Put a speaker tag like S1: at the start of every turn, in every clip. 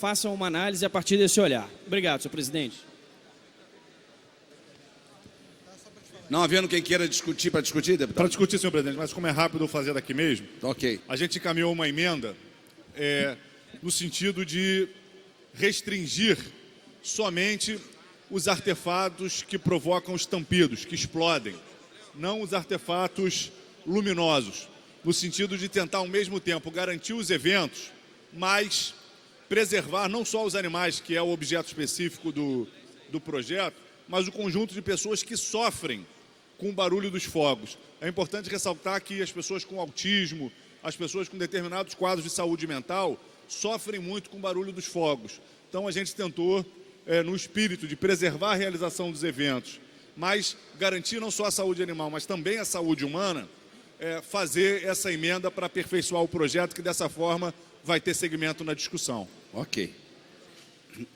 S1: façam uma análise a partir desse olhar. Obrigado, senhor presidente.
S2: Não havendo quem queira discutir, para discutir, deputado?
S3: Para discutir, senhor presidente, mas como é rápido eu fazer daqui mesmo,
S2: Ok.
S3: a gente encaminhou uma emenda no sentido de restringir somente os artefatos que provocam estampidos, que explodem, não os artefatos luminosos, no sentido de tentar ao mesmo tempo garantir os eventos, mas preservar não só os animais, que é o objeto específico do projeto, mas o conjunto de pessoas que sofrem com o barulho dos fogos. É importante ressaltar que as pessoas com autismo, as pessoas com determinados quadros de saúde mental, sofrem muito com o barulho dos fogos. Então a gente tentou, no espírito de preservar a realização dos eventos, mas garantir não só a saúde animal, mas também a saúde humana, fazer essa emenda para aperfeiçoar o projeto, que dessa forma vai ter segmento na discussão.
S2: Ok.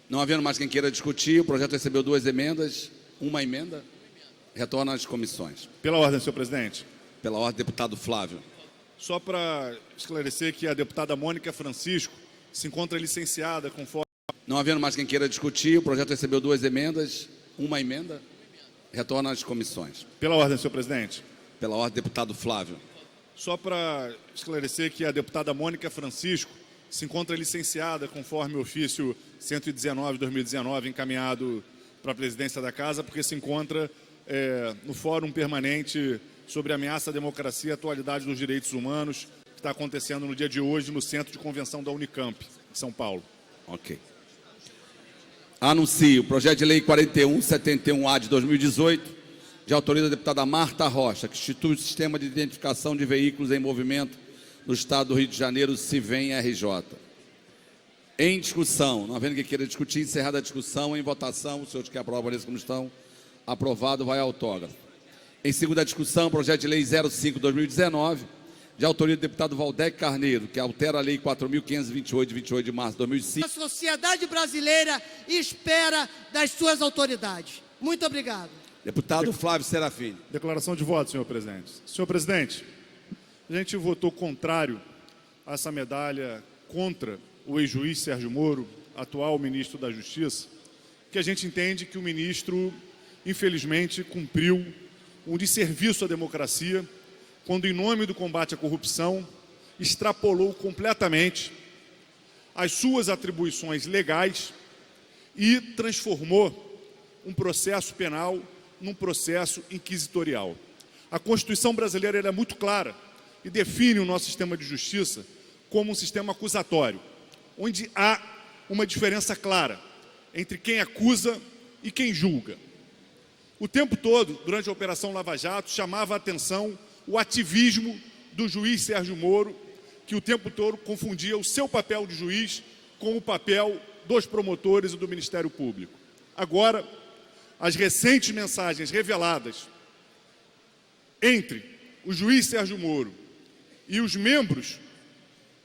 S2: Não havendo mais quem queira discutir, o projeto recebeu 2 emendas, uma emenda, retorna às comissões.
S3: Pela ordem, senhor presidente.
S2: Pela ordem, deputado Flávio.
S3: Só para esclarecer que a deputada Mônica Francisco se encontra licenciada conforme...
S2: Não havendo mais quem queira discutir, o projeto recebeu 2 emendas, uma emenda, retorna às comissões.
S3: Pela ordem, senhor presidente.
S2: Pela ordem, deputado Flávio.
S3: Só para esclarecer que a deputada Mônica Francisco se encontra licenciada conforme o ofício 119 de 2019 encaminhado para a presidência da Casa, porque se encontra no Fórum Permanente sobre ameaça à democracia e atualidade dos direitos humanos, que está acontecendo no dia de hoje no Centro de Convenção da Unicamp, em São Paulo.
S2: Ok. Anuncio o projeto de lei 4171A de 2018, de autoria da deputada Marta Rocha, que institui o sistema de identificação de veículos em movimento no Estado do Rio de Janeiro, CIVEM-RJ. Em discussão, não havendo quem queira discutir, encerrada a discussão, em votação, os senhores que aprovam a como estão, aprovado, vai ao autógrafo. Em segunda discussão, projeto de lei 05/2019, de autoria do deputado Valdec Carneiro, que altera a lei 4.528, de 28 de março de 2005.
S4: A sociedade brasileira espera das suas autoridades. Muito obrigado.
S2: Deputado Flávio Serafini.
S3: Declaração de voto, senhor presidente. Senhor presidente, a gente votou contrário a essa medalha contra o ex-juiz Sérgio Moro, atual ministro da Justiça, que a gente entende que o ministro, infelizmente, cumpriu um desserviço à democracia, quando, em nome do combate à corrupção, extrapolou completamente as suas atribuições legais e transformou um processo penal num processo inquisitorial. A Constituição brasileira é muito clara e define o nosso sistema de justiça como um sistema acusatório, onde há uma diferença clara entre quem acusa e quem julga. O tempo todo, durante a Operação Lava Jato, chamava a atenção o ativismo do juiz Sérgio Moro, que o tempo todo confundia o seu papel de juiz com o papel dos promotores e do Ministério Público. Agora, as recentes mensagens reveladas entre o juiz Sérgio Moro e os membros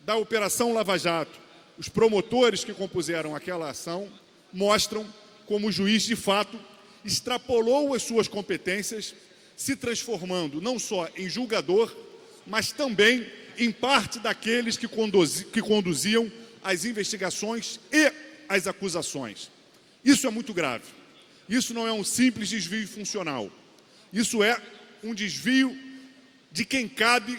S3: da Operação Lava Jato, os promotores que compuseram aquela ação, mostram como o juiz, de fato, extrapolou as suas competências, se transformando não só em julgador, mas também em parte daqueles que conduziam as investigações e as acusações. Isso é muito grave. Isso não é um simples desvio funcional. Isso é um desvio de quem cabe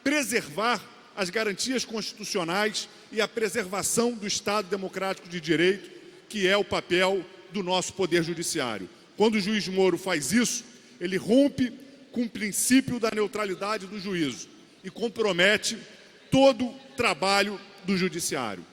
S3: preservar as garantias constitucionais e a preservação do Estado democrático de direito, que é o papel do nosso Poder Judiciário. Quando o juiz Moro faz isso, ele rompe com o princípio da neutralidade do juízo e compromete todo o trabalho do Judiciário.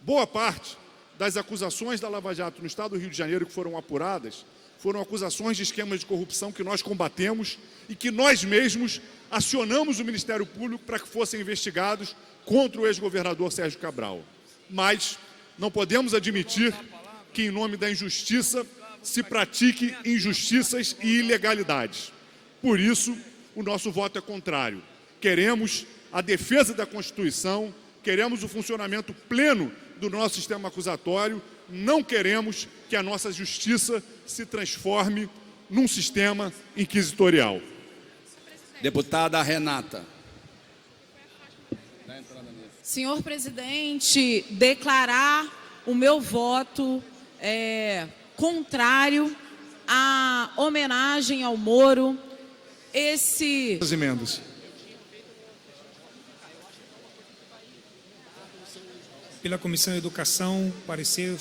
S3: Boa parte das acusações da Lava Jato no Estado do Rio de Janeiro que foram apuradas foram acusações de esquemas de corrupção que nós combatemos e que nós mesmos acionamos o Ministério Público para que fossem investigados contra o ex-governador Sérgio Cabral. Mas não podemos admitir que, em nome da injustiça, se pratique injustiças e ilegalidades. Por isso, o nosso voto é contrário. Queremos a defesa da Constituição, queremos o funcionamento pleno do nosso sistema acusatório, não queremos que a nossa justiça se transforme num sistema inquisitorial.
S2: Deputada Renata.
S5: Senhor presidente, declarar o meu voto contrário à homenagem ao Moro.
S3: As emendas.
S6: Pela Comissão de Educação, parecer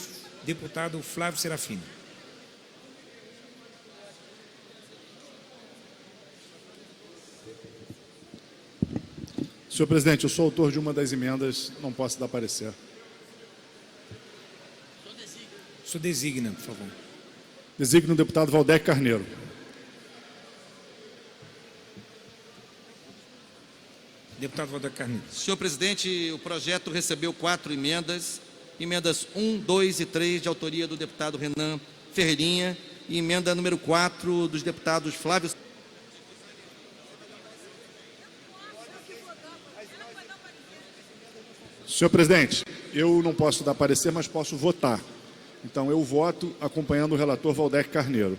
S6: deputado Flávio Serafino.
S3: Senhor presidente, eu sou autor de uma das emendas, não posso dar parecer.
S6: O senhor designa, por favor.
S3: Designo o deputado Valdec Carneiro.
S6: Deputado Valdec Carneiro.
S7: Senhor presidente, o projeto recebeu 4 emendas. Emendas 1, 2 e 3, de autoria do deputado Renan Ferreirinha. E emenda número 4, dos deputados Flávio...
S3: Senhor presidente, eu não posso dar parecer, mas posso votar. Então, eu voto acompanhando o relator Valdec Carneiro.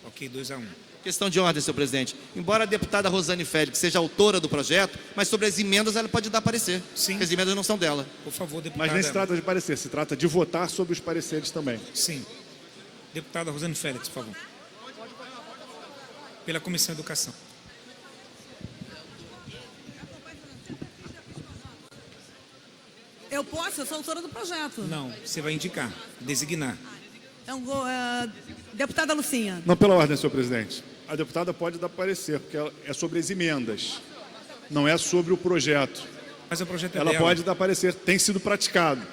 S6: Ok, 2-1.
S7: Questão de ordem, senhor presidente. Embora a deputada Rosane Félix seja autora do projeto, mas sobre as emendas ela pode dar parecer.
S6: Sim.
S7: Porque as emendas não são dela.
S6: Por favor, deputada.
S3: Mas nem se trata de parecer, se trata de votar sobre os pareceres também.
S6: Sim. Deputada Rosane Félix, por favor. Pela Comissão de Educação.
S5: Eu posso? Eu sou autora do projeto.
S6: Não, você vai indicar, designar.
S5: Então, deputada Lucinha.
S3: Não pela ordem, senhor presidente. A deputada pode dar parecer, porque é sobre as emendas, não é sobre o projeto.
S6: Mas o projeto é
S3: Ela
S6: dela.
S3: pode dar parecer, tem sido praticado.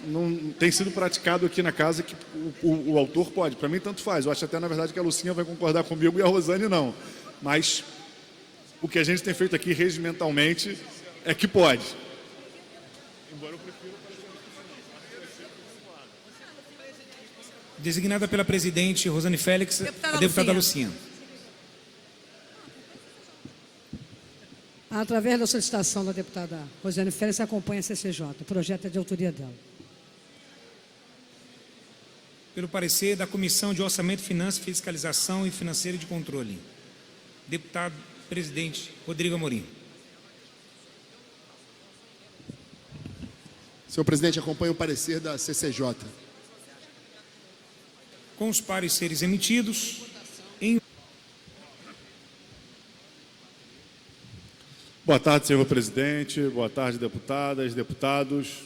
S3: Não tem sido praticado aqui na casa que o autor pode. Para mim, tanto faz. Eu acho até, na verdade, que a Lucinha vai concordar comigo e a Rosane não. Mas o que a gente tem feito aqui regimentalmente é que pode.
S6: Designada pela presidente Rosane Félix, a deputada Lucinha.
S8: Através da solicitação da deputada Rosane Félix, acompanha a CCJ. O projeto é de autoria dela.
S6: Pelo parecer da Comissão de Orçamento, Finanças, Fiscalização e Financeiro de Controle. Deputado presidente Rodrigo Amorim.
S9: Senhor presidente, acompanha o parecer da CCJ.
S6: Com os pareceres emitidos, em...
S3: Boa tarde, senhor presidente. Boa tarde, deputadas, deputados.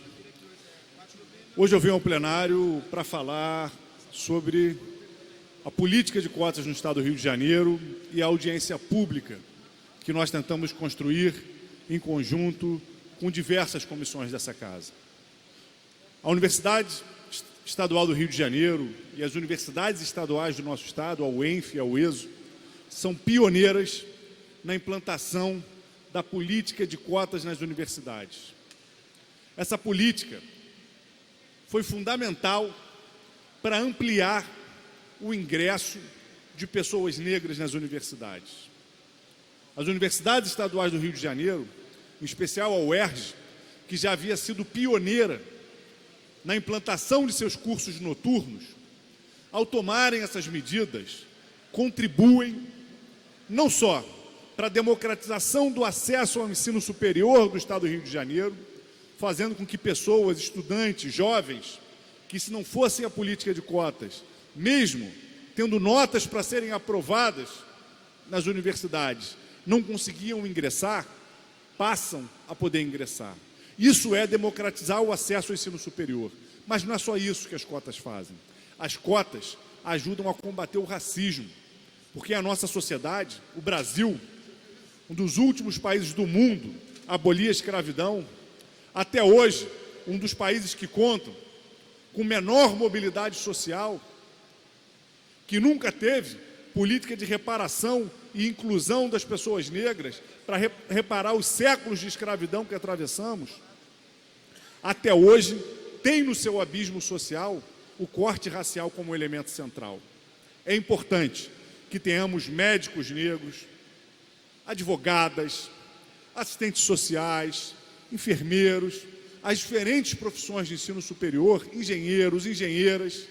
S3: Hoje eu vim ao plenário para falar sobre a política de cotas no Estado do Rio de Janeiro e a audiência pública que nós tentamos construir em conjunto com diversas comissões dessa casa. A Universidade Estadual do Rio de Janeiro e as universidades estaduais do nosso estado, a UENF e a UESO, são pioneiras na implantação da política de cotas nas universidades. Essa política foi fundamental para ampliar o ingresso de pessoas negras nas universidades. As universidades estaduais do Rio de Janeiro, em especial a UERJ, que já havia sido pioneira na implantação de seus cursos noturnos, ao tomarem essas medidas, contribuem não só para a democratização do acesso ao ensino superior do Estado do Rio de Janeiro, fazendo com que pessoas, estudantes, jovens, que se não fossem a política de cotas, mesmo tendo notas para serem aprovadas nas universidades, não conseguiam ingressar, passam a poder ingressar. Isso é democratizar o acesso ao ensino superior. Mas não é só isso que as cotas fazem. As cotas ajudam a combater o racismo, porque a nossa sociedade, o Brasil, um dos últimos países do mundo a abolir a escravidão, até hoje, um dos países que contam com menor mobilidade social, que nunca teve política de reparação e inclusão das pessoas negras para reparar os séculos de escravidão que atravessamos, até hoje tem no seu abismo social o corte racial como elemento central. É importante que tenhamos médicos negros, advogadas, assistentes sociais, enfermeiros, as diferentes profissões de ensino superior, engenheiros, engenheiras,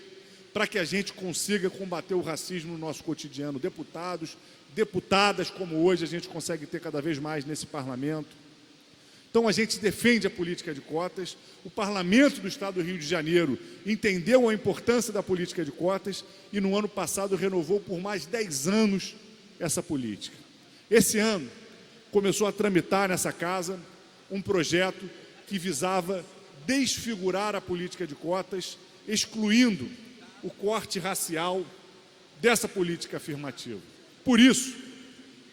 S3: para que a gente consiga combater o racismo no nosso cotidiano. Deputados, deputadas, como hoje a gente consegue ter cada vez mais nesse parlamento, Então a gente defende a política de cotas, o Parlamento do Estado do Rio de Janeiro entendeu a importância da política de cotas e no ano passado renovou por mais 10 anos essa política. Esse ano começou a tramitar nessa casa um projeto que visava desfigurar a política de cotas, excluindo o corte racial dessa política afirmativa. Por isso,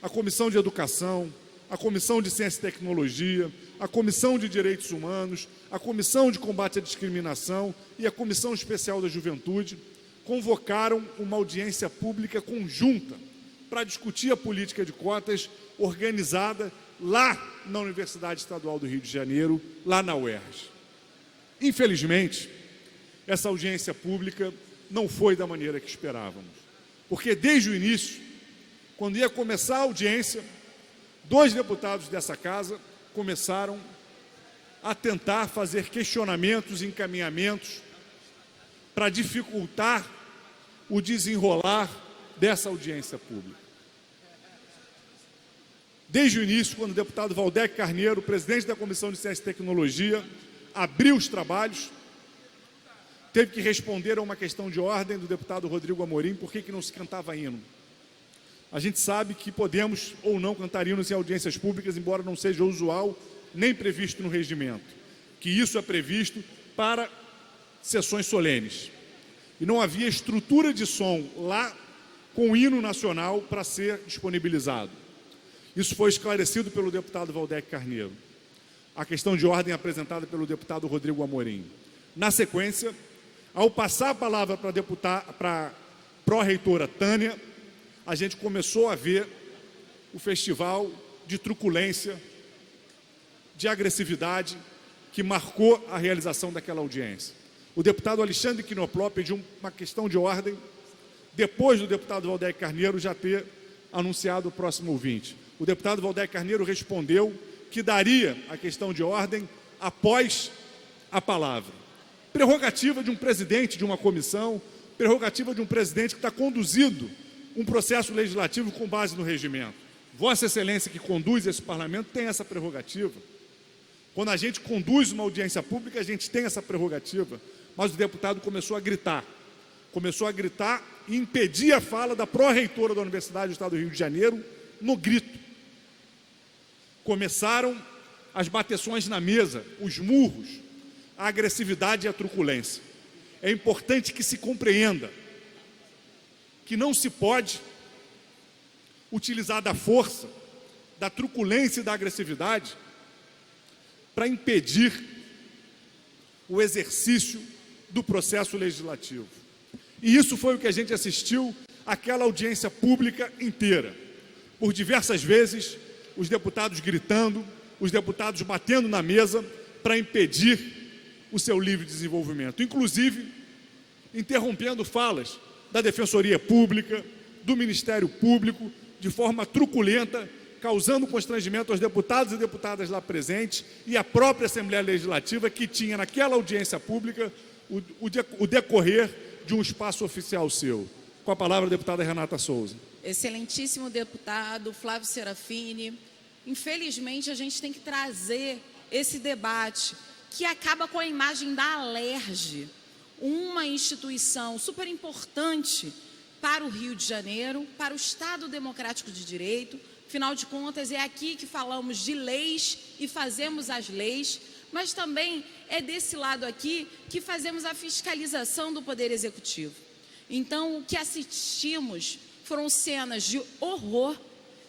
S3: a Comissão de Educação, a Comissão de Ciência e Tecnologia, a Comissão de Direitos Humanos, a Comissão de Combate à Discriminação e a Comissão Especial da Juventude convocaram uma audiência pública conjunta para discutir a política de cotas organizada lá na Universidade Estadual do Rio de Janeiro, lá na UERJ. Infelizmente, essa audiência pública não foi da maneira que esperávamos, porque desde o início, quando ia começar a audiência, 2 deputados dessa casa começaram a tentar fazer questionamentos, encaminhamentos para dificultar o desenrolar dessa audiência pública. Desde o início, quando o deputado Valdec Carneiro, presidente da Comissão de Ciência e Tecnologia, abriu os trabalhos, teve que responder a uma questão de ordem do deputado Rodrigo Amorim, por que não se cantava hino. A gente sabe que podemos ou não cantar hinos em audiências públicas, embora não seja usual nem previsto no regimento, que isso é previsto para sessões solenes. E não havia estrutura de som lá com o hino nacional para ser disponibilizado. Isso foi esclarecido pelo deputado Valdec Carneiro. A questão de ordem apresentada pelo deputado Rodrigo Amorim. Na sequência, ao passar a palavra para a pró-reitora Tânia, a gente começou a ver o festival de truculência, de agressividade que marcou a realização daquela audiência. O deputado Alexandre Quinopló pediu uma questão de ordem depois do deputado Valdec Carneiro já ter anunciado o próximo ouvinte. O deputado Valdec Carneiro respondeu que daria a questão de ordem após a palavra. Prerrogativa de um presidente de uma comissão, prerrogativa de um presidente que está conduzindo um processo legislativo com base no regimento. Vossa Excelência, que conduz esse parlamento, tem essa prerrogativa. Quando a gente conduz uma audiência pública, a gente tem essa prerrogativa. Mas o deputado começou a gritar e impedir a fala da pró-reitora da Universidade do Estado do Rio de Janeiro no grito. Começaram as bateções na mesa, os murros, a agressividade e a truculência. É importante que se compreenda que não se pode utilizar da força, da truculência e da agressividade para impedir o exercício do processo legislativo. E isso foi o que a gente assistiu àquela audiência pública inteira. Por diversas vezes, os deputados gritando, os deputados batendo na mesa para impedir o seu livre desenvolvimento. Inclusive, interrompendo falas da Defensoria Pública, do Ministério Público, de forma truculenta, causando constrangimento aos deputados e deputadas lá presentes e à própria Assembleia Legislativa, que tinha naquela audiência pública o decorrer de um espaço oficial seu. Com a palavra, a deputada Renata Souza.
S5: Excelentíssimo deputado Flávio Serafini, infelizmente a gente tem que trazer esse debate que acaba com a imagem da Alerj, uma instituição super importante para o Rio de Janeiro, para o Estado Democrático de Direito. Afinal de contas, é aqui que falamos de leis e fazemos as leis, mas também é desse lado aqui que fazemos a fiscalização do Poder Executivo. Então, o que assistimos foram cenas de horror,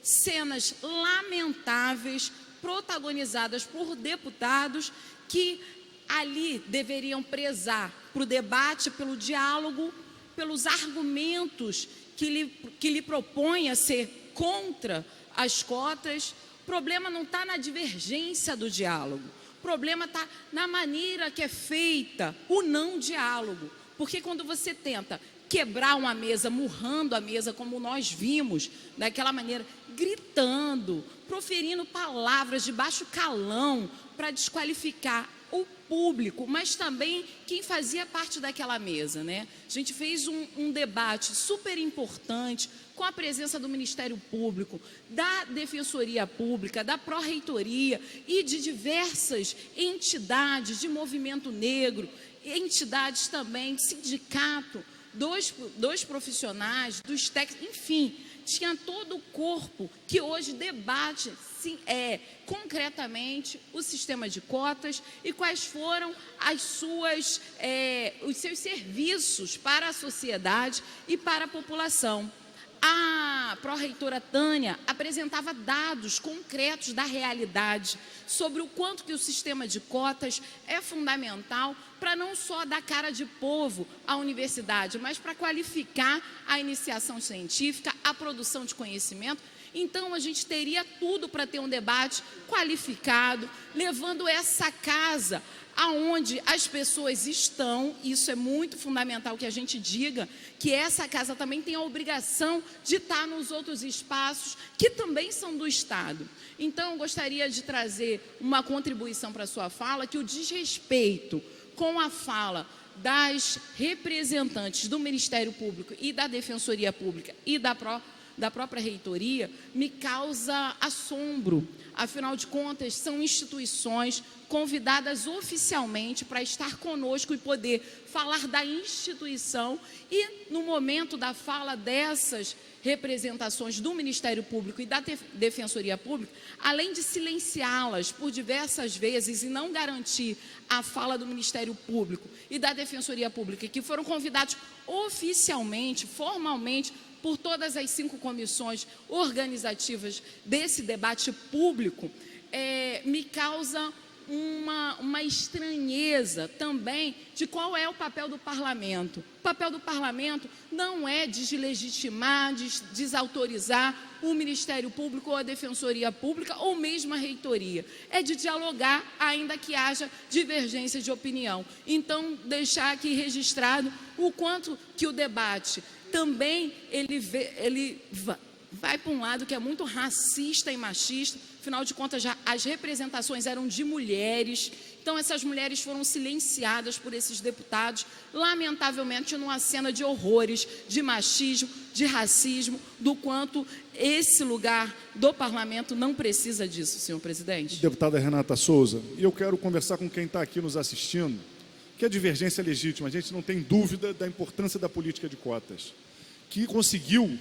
S5: cenas lamentáveis, protagonizadas por deputados que ali deveriam prezar para o debate, pelo diálogo, pelos argumentos que lhe propõe a ser contra as cotas. O problema não está na divergência do diálogo, o problema está na maneira que é feita o não diálogo, porque quando você tenta quebrar uma mesa, murrando a mesa, como nós vimos, daquela maneira, gritando, proferindo palavras de baixo calão para desqualificar o público, mas também quem fazia parte daquela mesa, né? A gente fez um debate super importante com a presença do Ministério Público, da Defensoria Pública, da Pró-Reitoria e de diversas entidades de movimento negro, entidades também, sindicato, dos profissionais, dos técnicos, enfim, tinha todo o corpo que hoje debate concretamente o sistema de cotas e quais foram os seus serviços para a sociedade e para a população. A pró-reitora Tânia apresentava dados concretos da realidade sobre o quanto que o sistema de cotas é fundamental para não só dar cara de povo à universidade, mas para qualificar a iniciação científica, a produção de conhecimento. Então, a gente teria tudo para ter um debate qualificado, levando essa casa aonde as pessoas estão. Isso é muito fundamental que a gente diga, que essa casa também tem a obrigação de estar nos outros espaços que também são do Estado. Então, eu gostaria de trazer uma contribuição para a sua fala, que o desrespeito com a fala das representantes do Ministério Público e da Defensoria Pública e da própria reitoria me causa assombro. Afinal de contas, são instituições convidadas oficialmente para estar conosco e poder falar da instituição, e no momento da fala dessas representações do Ministério Público e da Defensoria Pública, além de silenciá-las por diversas vezes e não garantir a fala do Ministério Público e da Defensoria Pública, que foram convidados oficialmente, formalmente, por todas as 5 comissões organizativas desse debate público, me causa uma estranheza também de qual é o papel do parlamento. O papel do parlamento não é deslegitimar, desautorizar o Ministério Público ou a Defensoria Pública ou mesmo a reitoria. É de dialogar, ainda que haja divergência de opinião. Então, deixar aqui registrado o quanto que o debate também ele vai para um lado que é muito racista e machista. Afinal de contas, já as representações eram de mulheres. Então, essas mulheres foram silenciadas por esses deputados, lamentavelmente, numa cena de horrores, de machismo, de racismo, do quanto esse lugar do parlamento não precisa disso, senhor presidente.
S3: Deputada Renata Souza, e eu quero conversar com quem está aqui nos assistindo, que a divergência é legítima, a gente não tem dúvida da importância da política de cotas, que conseguiu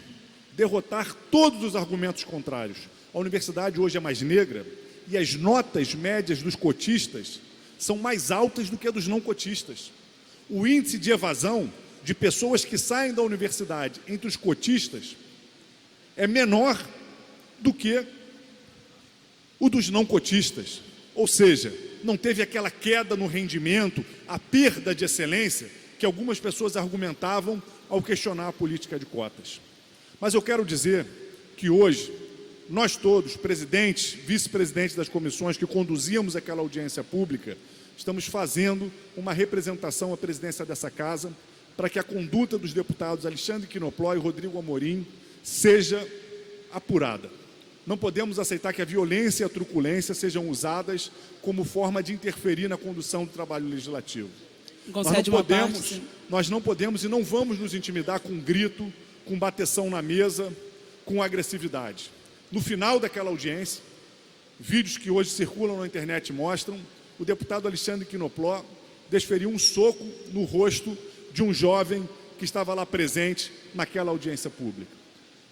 S3: derrotar todos os argumentos contrários. A universidade hoje é mais negra e as notas médias dos cotistas são mais altas do que a dos não cotistas. O índice de evasão de pessoas que saem da universidade entre os cotistas é menor do que o dos não cotistas. Ou seja, não teve aquela queda no rendimento, a perda de excelência que algumas pessoas argumentavam ao questionar a política de cotas. Mas eu quero dizer que hoje, nós todos, presidentes, vice-presidentes das comissões que conduzíamos aquela audiência pública, estamos fazendo uma representação à presidência dessa casa para que a conduta dos deputados Alexandre Quinopló e Rodrigo Amorim seja apurada. Não podemos aceitar que a violência e a truculência sejam usadas como forma de interferir na condução do trabalho legislativo. Nós não podemos e não vamos nos intimidar com grito, com bateção na mesa, com agressividade. No final daquela audiência, vídeos que hoje circulam na internet mostram, o deputado Alexandre Quinopló desferiu um soco no rosto de um jovem que estava lá presente naquela audiência pública.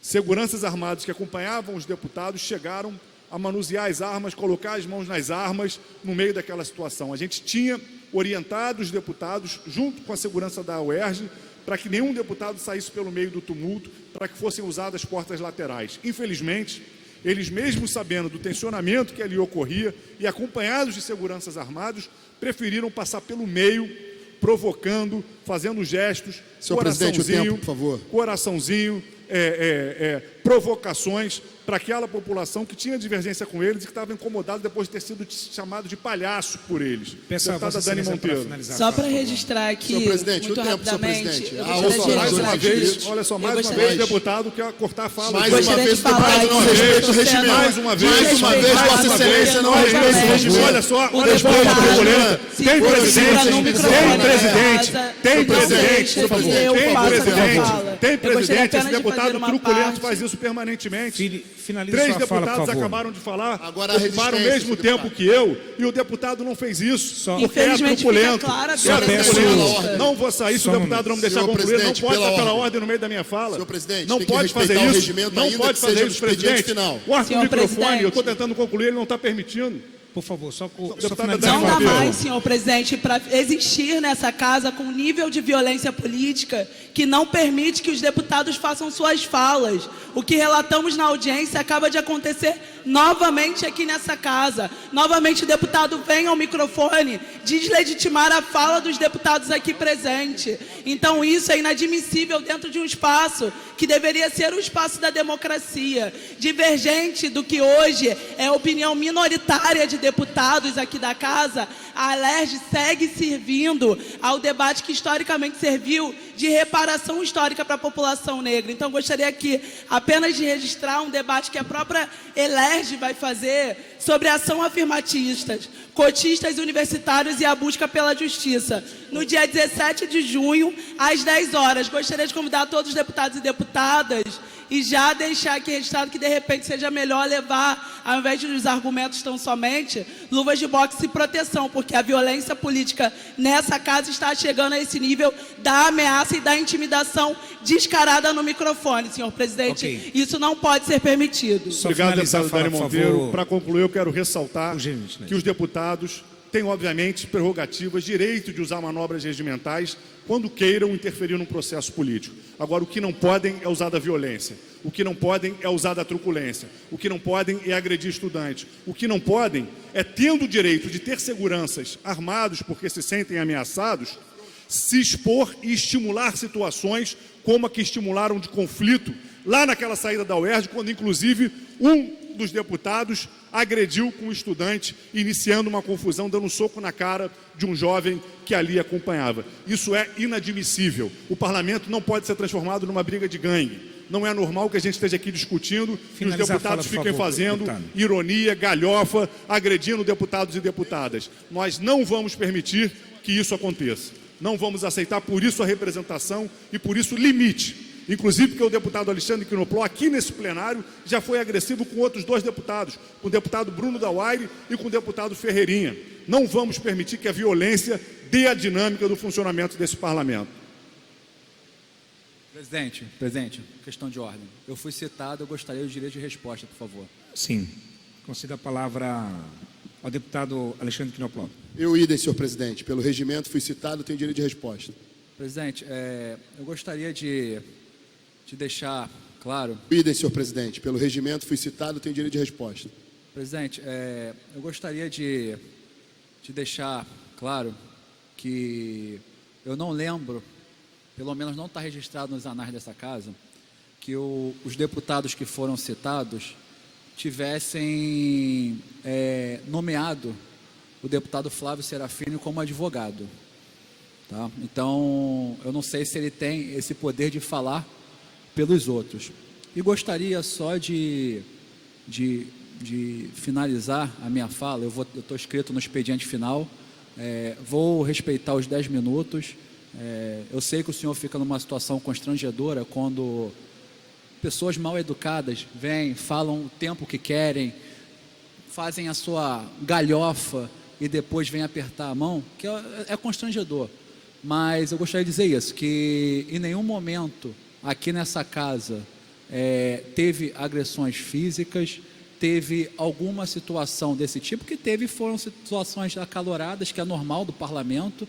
S3: Seguranças armados que acompanhavam os deputados chegaram a manusear as armas, colocar as mãos nas armas no meio daquela situação. A gente tinha orientado os deputados, junto com a segurança da UERJ, para que nenhum deputado saísse pelo meio do tumulto, para que fossem usadas portas laterais. Infelizmente, eles mesmo sabendo do tensionamento que ali ocorria e acompanhados de seguranças armados, preferiram passar pelo meio, provocando, fazendo gestos,
S9: senhor presidente, o tempo, por favor.
S3: Coraçãozinho, provocações para aquela população que tinha divergência com eles e que estava incomodado depois de ter sido chamado de palhaço por eles.
S6: Peço a
S3: Deputada
S6: Vossa
S3: Dani
S6: Excelência para
S3: Monteiro.
S6: finalizar.
S10: Só
S6: por
S10: para
S6: favor.
S10: registrar aqui,
S9: Senhor presidente,
S10: muito
S9: o tempo, senhor
S10: rapidamente,
S9: presidente.
S10: eu
S9: Ah,
S10: gostaria de
S9: ouça,
S3: Mais uma
S10: registrar-
S3: vez, olha só, mais
S10: Eu
S3: uma
S10: gostaria
S3: vez,
S10: de-
S3: o deputado quer cortar a fala.
S9: Mais
S3: dele.
S9: uma
S10: Gostaria
S9: vez,
S10: de falar
S9: deputado não
S10: aqui,
S9: respeita o
S10: Senado.
S9: regimento.
S3: Mais uma vez,
S9: Mais uma vez, Vossa Excelência não
S3: mais
S9: respeita o
S3: uma vez.
S9: regimento.
S3: Olha só,
S10: O
S3: olha só,
S10: deputado
S3: turbulenta.
S10: se
S3: Tem
S10: posiciona
S3: presidente,
S10: no
S3: tem
S10: microfone
S3: presidente,
S10: da casa,
S3: tem
S10: não
S3: presidente,
S10: deixa
S3: por favor,
S10: que eu
S3: tem
S10: faça a minha
S3: presidente,
S10: fala.
S3: tem
S10: Eu gostaria
S3: presidente, esse
S10: apenas de
S3: deputado
S10: fazer uma
S3: truculento
S10: parte.
S3: faz isso permanentemente.
S6: Finalize
S3: Três
S6: sua fala, por
S3: deputados
S6: favor.
S3: acabaram de falar,
S9: Agora a
S3: ocuparam o
S9: resistência,
S3: mesmo
S9: deputado.
S3: tempo que eu, e o deputado não fez isso,
S6: Só-
S3: porque é
S10: Infelizmente, fica
S3: truculento.
S10: clara a
S3: Se é
S6: violência
S3: truculento,
S9: política.
S3: não vou sair se
S6: Só
S3: o
S6: um
S3: deputado não me deixar
S9: Senhor
S3: concluir, não
S9: presidente,
S3: pode
S9: pela
S3: estar pela
S9: ordem.
S3: ordem no meio da minha fala.
S9: Senhor presidente,
S3: não
S9: tem que
S3: pode fazer
S9: respeitar o
S3: isso,
S9: regimento,
S3: não
S9: ainda
S3: pode
S9: que
S3: fazer
S9: seja
S3: isso,
S9: no expediente
S3: presidente.
S9: final.
S3: Corta o
S10: Senhor
S3: microfone,
S10: presidente.
S3: eu estou tentando concluir, ele não está permitindo.
S6: Por favor, só
S3: Deputada
S6: finalizar.
S3: Dani
S10: Não dá
S3: Monteiro.
S10: mais, senhor presidente, para existir nessa casa com um nível de violência política que não permite que os deputados façam suas falas. O que relatamos na audiência acaba de acontecer novamente aqui nessa casa. Novamente o deputado vem ao microfone deslegitimar a fala dos deputados aqui presentes. Então isso é inadmissível dentro de um espaço que deveria ser o espaço da democracia. Divergente do que hoje é a opinião minoritária de deputados aqui da casa, a ALERJ segue servindo ao debate que historicamente serviu de reparação histórica para a população negra. Então, gostaria aqui apenas de registrar um debate que a própria ALERJ vai fazer sobre ação afirmatistas, cotistas universitários e a busca pela justiça. No dia 17 de junho, às 10 horas. Gostaria de convidar todos os deputados e deputadas e já deixar aqui registrado que, de repente, seja melhor levar, ao invés de os argumentos tão somente, luvas de boxe e proteção, porque a violência política nessa casa está chegando a esse nível da ameaça e da intimidação descarada no microfone, senhor presidente.
S6: Ok.
S10: Isso não pode ser permitido.
S6: Só
S3: Obrigado,
S6: finalizar a
S3: deputado
S6: fala,
S3: Dani
S6: por
S3: Monteiro.
S6: favor.
S3: Para concluir, eu quero ressaltar
S6: Urgente, né?
S3: que os deputados têm, obviamente, prerrogativas, direito de usar manobras regimentais quando queiram interferir num processo político. Agora, o que não podem é usar da violência. O que não podem é usar da truculência. O que não podem é agredir estudantes. O que não podem é, tendo o direito de ter seguranças armados porque se sentem ameaçados, se expor e estimular situações como a que estimularam de conflito lá naquela saída da UERJ, quando inclusive um dos deputados agrediu com um estudante, iniciando uma confusão, dando um soco na cara de um jovem que ali acompanhava. Isso é inadmissível. O parlamento não pode ser transformado numa briga de gangue. Não é normal que a gente esteja aqui discutindo e os
S6: Finalizar a fala,
S3: deputados
S6: por
S3: fiquem
S6: favor,
S3: fazendo
S6: deputado.
S3: ironia, galhofa, agredindo deputados e deputadas. Nós não vamos permitir que isso aconteça. Não vamos aceitar, por isso a representação e por isso limite. Inclusive porque o deputado Alexandre Quinopló, aqui nesse plenário, já foi agressivo com outros dois deputados, com o deputado Bruno Dauaire e com o deputado Ferreirinha. Não vamos permitir que a violência dê a dinâmica do funcionamento desse parlamento.
S11: Presidente, questão de ordem. Eu fui citado, eu gostaria do direito de resposta, por favor.
S6: Sim. Conceda a palavra ao deputado Alexandre Quinopló.
S9: Eu, idem, senhor presidente. Pelo regimento, fui citado, tenho direito de resposta.
S11: Presidente, eu gostaria de deixar claro...
S9: Idem, senhor presidente. Pelo regimento, fui citado, tenho direito de resposta.
S11: Presidente, eu gostaria de deixar claro que eu não lembro, pelo menos não está registrado nos anais dessa casa, que os deputados que foram citados tivessem nomeado o deputado Flávio Serafini como advogado. Tá? Então, eu não sei se ele tem esse poder de falar pelos outros. E gostaria só de finalizar a minha fala. Eu estou escrito no expediente final, vou respeitar os 10 minutos. Eu sei que o senhor fica numa situação constrangedora quando pessoas mal educadas vêm, falam o tempo que querem, fazem a sua galhofa e depois vêm apertar a mão, que é constrangedor. Mas eu gostaria de dizer isso, que em nenhum momento aqui nessa casa teve agressões físicas, teve alguma situação desse tipo, que foram situações acaloradas, que é normal do parlamento.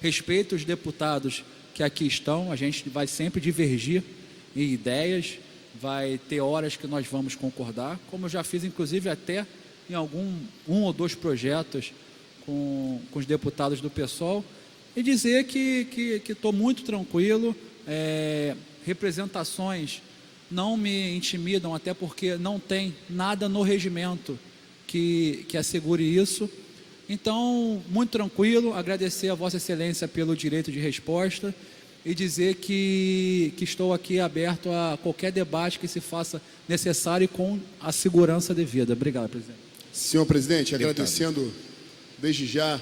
S11: Respeito os deputados que aqui estão, a gente vai sempre divergir em ideias, vai ter horas que nós vamos concordar, como eu já fiz inclusive até em um ou dois projetos com os deputados do PSOL, e dizer que estou muito tranquilo. Representações não me intimidam, até porque não tem nada no regimento que assegure isso. Então, muito tranquilo, agradecer a Vossa Excelência pelo direito de resposta e dizer que estou aqui aberto a qualquer debate que se faça necessário e com a segurança devida. Obrigado, presidente.
S9: Senhor presidente, agradecendo desde já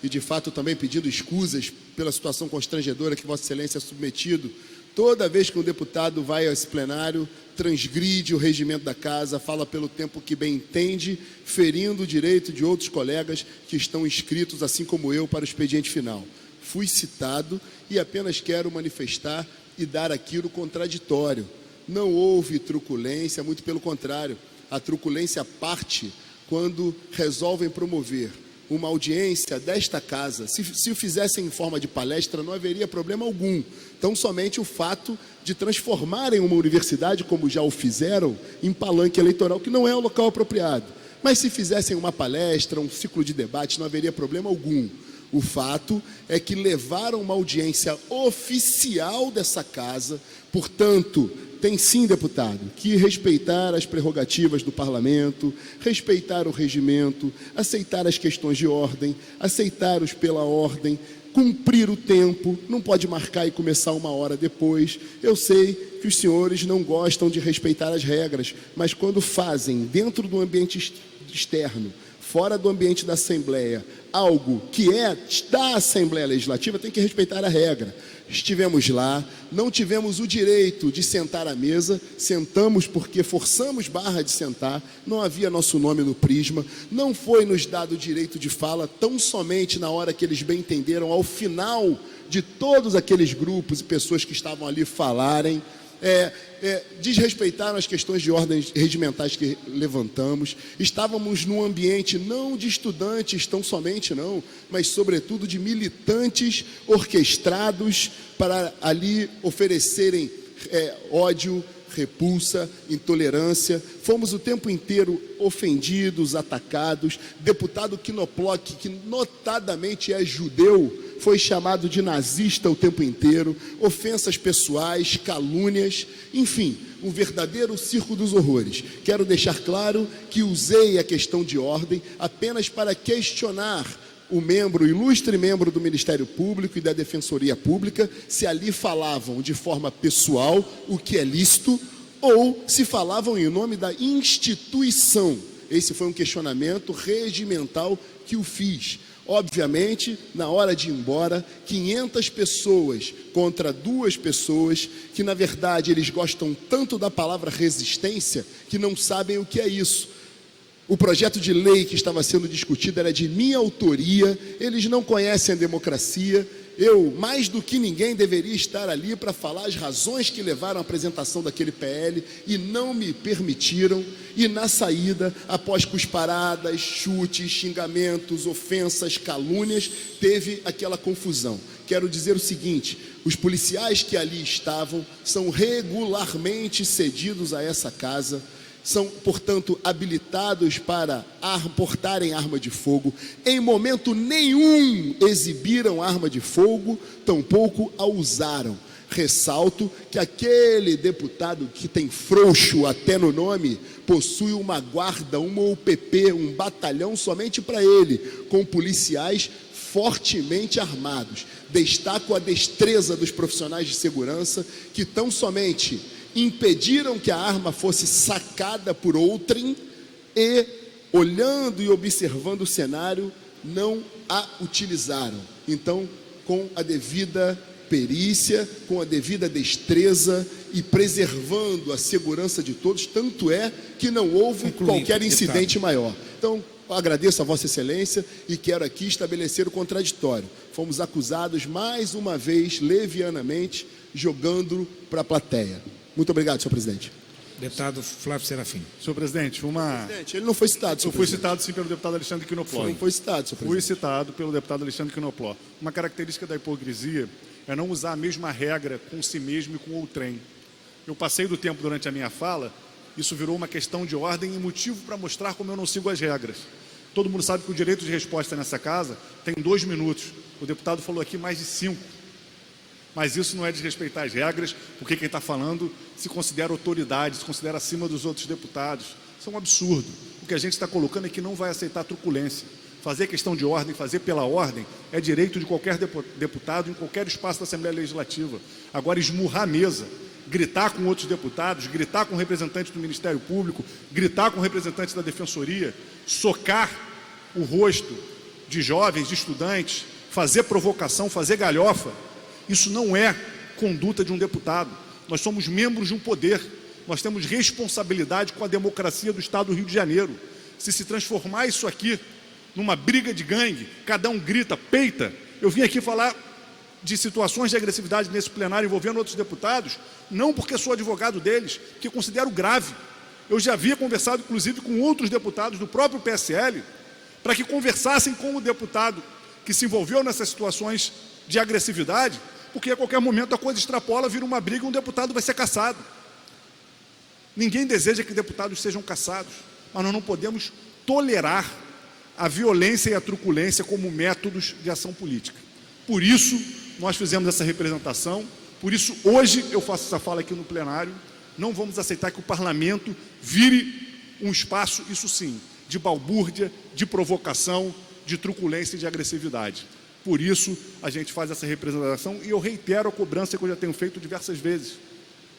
S9: e de fato também pedindo escusas pela situação constrangedora que Vossa Excelência é submetido. Toda vez que um deputado vai a esse plenário, transgride o regimento da casa, fala pelo tempo que bem entende, ferindo o direito de outros colegas que estão inscritos, assim como eu, para o expediente final. Fui citado e apenas quero manifestar e dar aquilo contraditório. Não houve truculência, muito pelo contrário. A truculência parte quando resolvem promover uma audiência desta casa. Se o fizessem em forma de palestra, não haveria problema algum. Então, somente o fato de transformarem uma universidade, como já o fizeram, em palanque eleitoral, que não é o local apropriado. Mas se fizessem uma palestra, um ciclo de debate, não haveria problema algum. O fato é que levaram uma audiência oficial dessa casa, portanto, tem sim, deputado, que respeitar as prerrogativas do parlamento, respeitar o regimento, aceitar as questões de ordem, aceitar-os pela ordem, cumprir o tempo, não pode marcar e começar uma hora depois. Eu sei que os senhores não gostam de respeitar as regras, mas quando fazem dentro do ambiente externo, fora do ambiente da Assembleia, algo que é da Assembleia Legislativa, tem que respeitar a regra. Estivemos lá, não tivemos o direito de sentar à mesa, sentamos porque forçamos barra de sentar, não havia nosso nome no prisma, não foi nos dado o direito de fala, tão somente na hora que eles bem entenderam, ao final de todos aqueles grupos e pessoas que estavam ali falarem, desrespeitaram as questões de ordem regimentais que levantamos. Estávamos num ambiente não de estudantes tão somente não, mas sobretudo de militantes orquestrados para ali oferecerem ódio, repulsa, intolerância. Fomos o tempo inteiro ofendidos, atacados. Deputado Knoploch, que notadamente é judeu, foi chamado de nazista o tempo inteiro, ofensas pessoais, calúnias, enfim, um verdadeiro circo dos horrores. Quero deixar claro que usei a questão de ordem apenas para questionar o ilustre membro do Ministério Público e da Defensoria Pública, se ali falavam de forma pessoal, o que é lícito, ou se falavam em nome da instituição. Esse foi um questionamento regimental que eu fiz. Obviamente, na hora de ir embora, 500 pessoas contra 2 pessoas que, na verdade, eles gostam tanto da palavra resistência que não sabem o que é isso. O projeto de lei que estava sendo discutido era de minha autoria, eles não conhecem a democracia. Eu, mais do que ninguém, deveria estar ali para falar as razões que levaram à apresentação daquele PL e não me permitiram. E na saída, após cusparadas, chutes, xingamentos, ofensas, calúnias, teve aquela confusão. Quero dizer o seguinte: os policiais que ali estavam são regularmente cedidos a essa casa, são, portanto, habilitados para portarem arma de fogo. Em momento nenhum exibiram arma de fogo, tampouco a usaram. Ressalto que aquele deputado que tem frouxo até no nome, possui uma guarda, uma UPP, um batalhão somente para ele, com policiais fortemente armados. Destaco a destreza dos profissionais de segurança que tão somente impediram que a arma fosse sacada por outrem e, olhando e observando o cenário, não a utilizaram. Então, com a devida perícia, com a devida destreza e preservando a segurança de todos, tanto é que não houve qualquer incidente maior. Então, agradeço a Vossa Excelência e quero aqui estabelecer o contraditório. Fomos acusados mais uma vez, levianamente, jogando para a plateia. Muito obrigado, senhor presidente.
S6: Deputado Flávio Serafim.
S3: Senhor presidente,
S9: Presidente, ele não foi citado, senhor
S3: Eu fui citado sim pelo deputado Alexandre Knoploch.
S9: Não foi citado, senhor presidente.
S3: Fui citado pelo deputado Alexandre Knoploch. Uma característica da hipocrisia é não usar a mesma regra com si mesmo e com outrem. Eu passei do tempo durante a minha fala, isso virou uma questão de ordem e motivo para mostrar como eu não sigo as regras. Todo mundo sabe que o direito de resposta nessa casa tem 2 minutos. O deputado falou aqui mais de 5. Mas isso não é desrespeitar as regras, porque quem está falando se considera autoridade, se considera acima dos outros deputados. Isso é um absurdo. O que a gente está colocando é que não vai aceitar truculência. Fazer questão de ordem, fazer pela ordem, é direito de qualquer deputado em qualquer espaço da Assembleia Legislativa. Agora, esmurrar a mesa, gritar com outros deputados, gritar com representantes do Ministério Público, gritar com representantes da Defensoria, socar o rosto de jovens, de estudantes, fazer provocação, fazer galhofa, isso não é conduta de um deputado. Nós somos membros de um poder, nós temos responsabilidade com a democracia do Estado do Rio de Janeiro. Se transformar isso aqui numa briga de gangue, cada um grita, peita. Eu vim aqui falar de situações de agressividade nesse plenário envolvendo outros deputados, não porque sou advogado deles, porque considero grave. Eu já havia conversado, inclusive, com outros deputados do próprio PSL, para que conversassem com o deputado que se envolveu nessas situações de agressividade, porque a qualquer momento a coisa extrapola, vira uma briga e um deputado vai ser cassado. Ninguém deseja que deputados sejam cassados, mas nós não podemos tolerar a violência e a truculência como métodos de ação política. Por isso, nós fizemos essa representação, por isso, hoje, eu faço essa fala aqui no plenário, não vamos aceitar que o parlamento vire um espaço, isso sim, de balbúrdia, de provocação, de truculência e de agressividade. Por isso, a gente faz essa representação e eu reitero a cobrança que eu já tenho feito diversas vezes.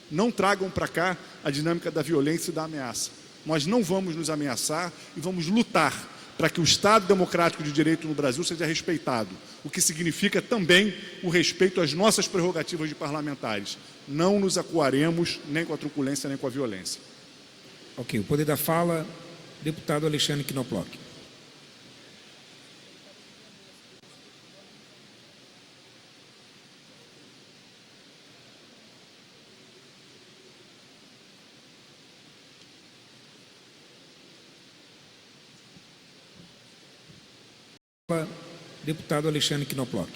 S3: Não tragam para cá a dinâmica da violência e da ameaça. Nós não vamos nos ameaçar e vamos lutar para que o Estado democrático de direito no Brasil seja respeitado, o que significa também o respeito às nossas prerrogativas de parlamentares. Não nos acuaremos nem com a truculência nem com a violência.
S6: Ok, o poder da fala, deputado Alexandre Knoploch. Deputado Alexandre Knoploch.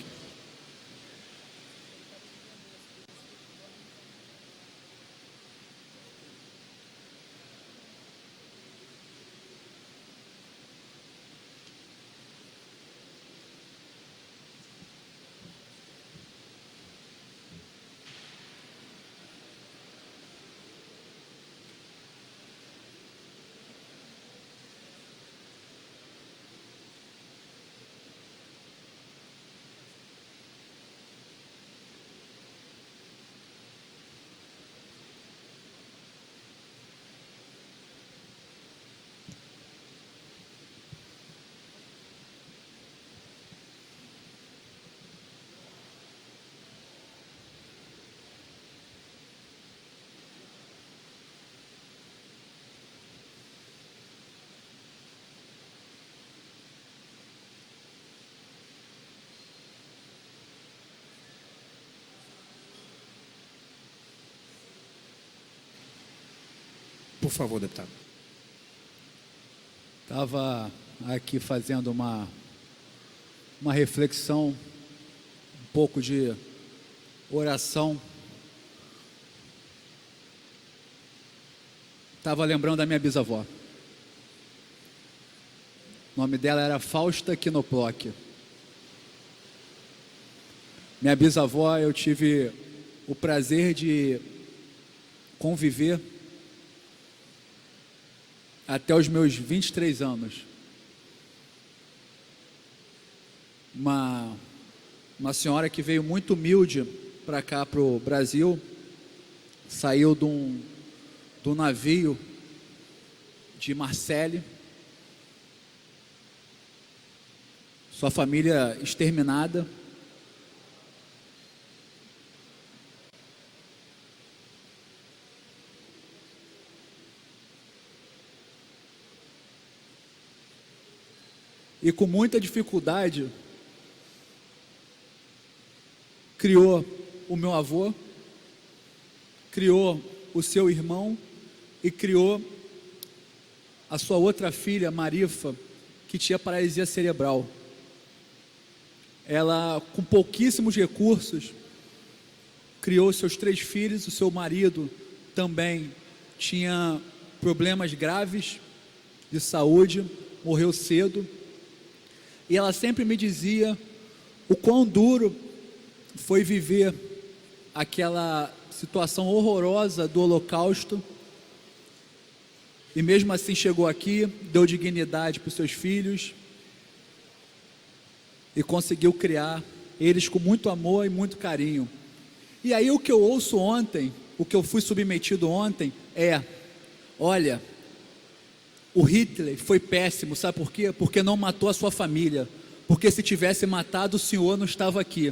S6: Por favor, deputado.
S11: Estava aqui fazendo uma reflexão, um pouco de oração. Estava lembrando da minha bisavó. O nome dela era Fausta Knoploch. Minha bisavó, eu tive o prazer de conviver até os meus 23 anos. Uma senhora que veio muito humilde para cá, para o Brasil, saiu do navio de Marseille, sua família exterminada. E com muita dificuldade, criou o meu avô, criou o seu irmão e criou a sua outra filha, Marifa, que tinha paralisia cerebral. Ela, com pouquíssimos recursos, criou seus 3 filhos, o seu marido também tinha problemas graves de saúde, morreu cedo. E ela sempre me dizia o quão duro foi viver aquela situação horrorosa do Holocausto, e mesmo assim chegou aqui, deu dignidade para os seus filhos e conseguiu criar eles com muito amor e muito carinho. E aí o que eu ouço ontem, o que eu fui submetido ontem é: olha, o Hitler foi péssimo, sabe por quê? Porque não matou a sua família, porque se tivesse matado o senhor não estava aqui.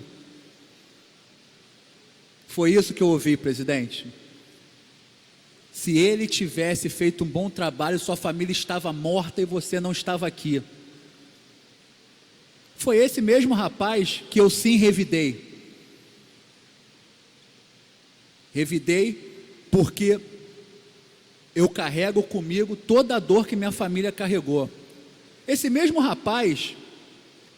S11: Foi isso que eu ouvi, presidente. Se ele tivesse feito um bom trabalho, sua família estava morta e você não estava aqui. Foi esse mesmo rapaz que eu sim revidei. Revidei porque eu carrego comigo toda a dor que minha família carregou. Esse mesmo rapaz,